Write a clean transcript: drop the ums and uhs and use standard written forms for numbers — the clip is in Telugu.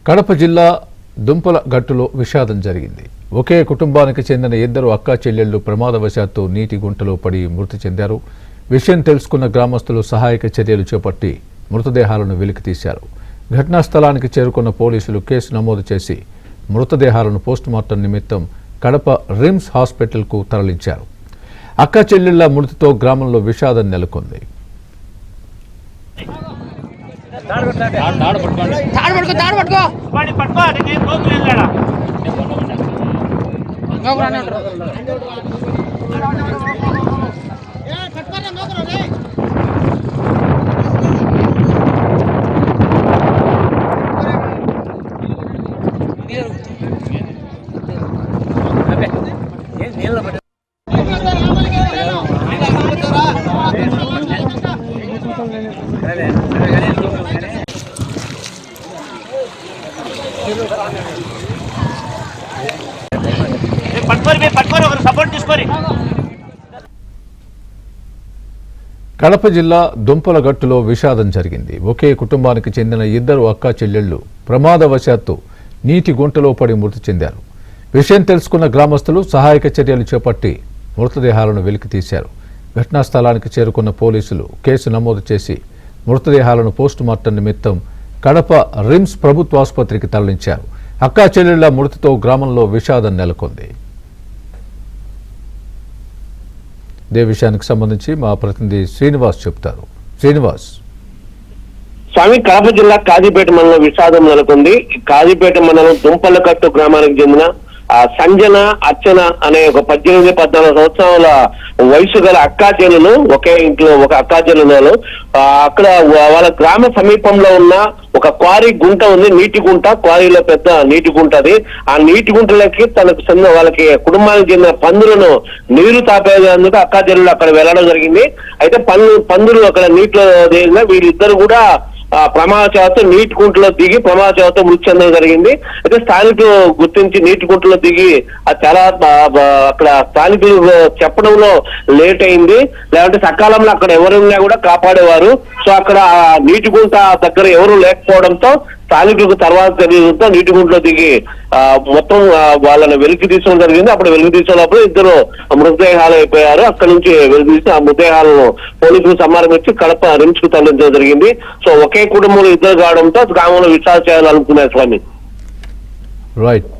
కడప జిల్లా దుంపల గట్టులో విషాదం జరిగింది. ఒకే కుటుంబానికి చెందిన ఇద్దరు అక్కా చెల్లెళ్లు ప్రమాదవశాత్తు నీటి గుంటలో పడి మృతి చెందారు. విషయం తెలుసుకున్న గ్రామస్తులు సహాయక చర్యలు చేపట్టి మృతదేహాలను వెలికితీశారు. ఘటనా స్థలానికి చేరుకున్న పోలీసులు కేసు నమోదు చేసి మృతదేహాలను పోస్టుమార్టం నిమిత్తం కడప రిమ్స్ హాస్పిటల్కు తరలించారు. అక్కా చెల్లెళ్ల మృతితో గ్రామంలో విషాదం నెలకొంది. కడప జిల్లా దుంపల గట్టులో విషాదం జరిగింది. ఒకే కుటుంబానికి చెందిన ఇద్దరు అక్కా చెల్లెళ్లు ప్రమాదవశాత్తు నీటి గుంటలో పడి మృతి చెందారు. విషయం తెలుసుకున్న గ్రామస్తులు సహాయక చర్యలు చేపట్టి మృతదేహాలను వెలికితీశారు. ఘటనా స్థలానికి చేరుకున్న పోలీసులు కేసు నమోదు చేసి మృతదేహాలను పోస్టుమార్టం నిమిత్తం కడప రిమ్స్ ప్రభుత్వ ఆసుపత్రికి తరలించారు. అక్కా చెల్లెళ్ల మృతితో గ్రామంలో విషాదం నెలకొంది. ఇదే విషయానికి సంబంధించి మా ప్రతినిధి శ్రీనివాస్ చెప్తారు. శ్రీనివాస్. స్వామి, కడప జిల్లా కాజీపేట మండలం విషాదం నెలకొంది. కాజీపేట మండలం దుంపలకట్టు గ్రామానికి చెందిన సంజన అర్చన అనే ఒక 18-14 సంవత్సరాల వయసు గల అక్కా చెల్లెలు, ఒకే ఇంట్లో ఒక అక్కా చెల్లెలు అక్కడ వాళ్ళ గ్రామ సమీపంలో ఉన్న ఒక క్వారీ గుంట ఉంది, నీటి గుంట. క్వారీలో పెద్ద నీటి గుంట అది. ఆ నీటి గుంటలకి తనకు చెందిన వాళ్ళకి కుటుంబానికి చెందిన పందులను నీరు తాపేందుకు అక్కా చెల్లెలు అక్కడ వెళ్ళడం జరిగింది. అయితే పందులు అక్కడ నీటిలో దిగిన వీళ్ళిద్దరు కూడా ప్రమాదవశాత్తు నీటి గుంటలో దిగి ప్రమాదవశాత్తు మృతి చెందడం జరిగింది. అయితే స్థానికులు గుర్తించి నీటి గుంటలో దిగి చాలా అక్కడ స్థానికులు చెప్పడంలో లేట్ అయింది. లేదంటే సకాలంలో అక్కడ ఎవరున్నా కూడా కాపాడేవారు. సో అక్కడ నీటి గుంట దగ్గర ఎవరు లేకపోవడంతో స్థానికులకు తర్వాత తెలియడంతో నీటి గుంటలో దిగి మొత్తం వాళ్ళని వెలికి తీసుకోవడం జరిగింది. అప్పుడు వెలికి తీసేటప్పుడు ఇద్దరు మృతదేహాలు అయిపోయారు. అక్కడి నుంచి వెలికి తీసి ఆ మృతదేహాలను పోలీసులు సమారం ఇచ్చి కడప రిమ్స్ కు తరలించడం జరిగింది. సో ఒకే కుటుంబంలో ఇద్దరు కావడంతో గ్రామంలో విచారణ చేయాలనుకున్నారు స్వామి. రైట్.